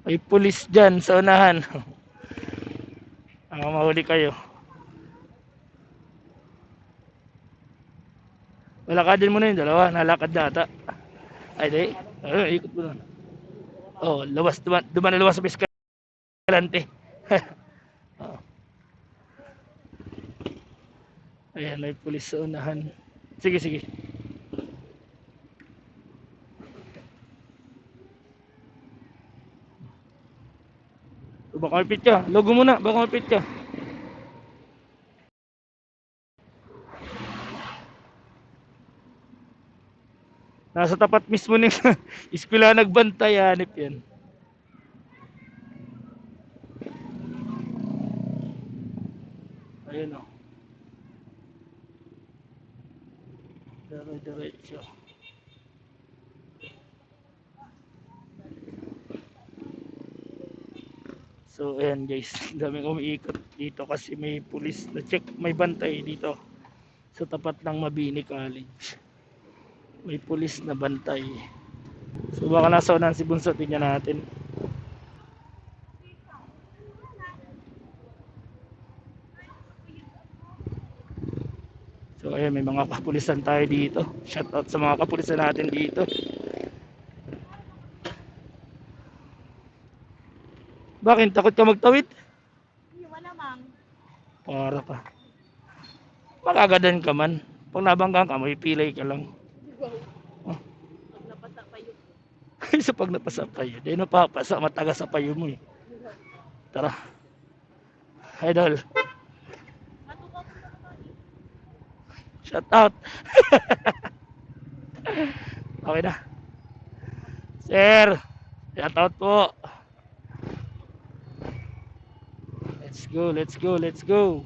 May pulis dyan sa unahan. Mahuli kayo. Lalakadin mo na yung dalawa. Nalakad na ata. Ay, di. Ikot mo na. Oh, luwas. Duman na luwas sa Escalante. Oh. Ayan, may pulis sa unahan. Sige, sige. Baka mapit ka. Logo muna. Baka mapit ka. Nasa tapat mismo ng eskwela nagbantay. Hanip yan. Ayun o. Diretso. So ayan guys, daming umiikot dito kasi may pulis na check, may bantay dito sa tapat ng Mabini College. May pulis na bantay. So baka nasa unahan si Bunso, tingnan natin. So ayan, may mga kapulisan tayo dito. Shout out sa mga kapulisan natin dito. Bakit? Takot ka magtawid? Wala mang. Para ka. Makagadan ka man. Pag nabanggang ka, may pilay ka lang. Oh. Pag napasa pa yun. Sa pag napasa pa yun. Dahil napapasa, mataga sa payo mo eh. Tara. Idol. Shout out. Okay na. Sir. Shout out po. Let's go, let's go, let's go.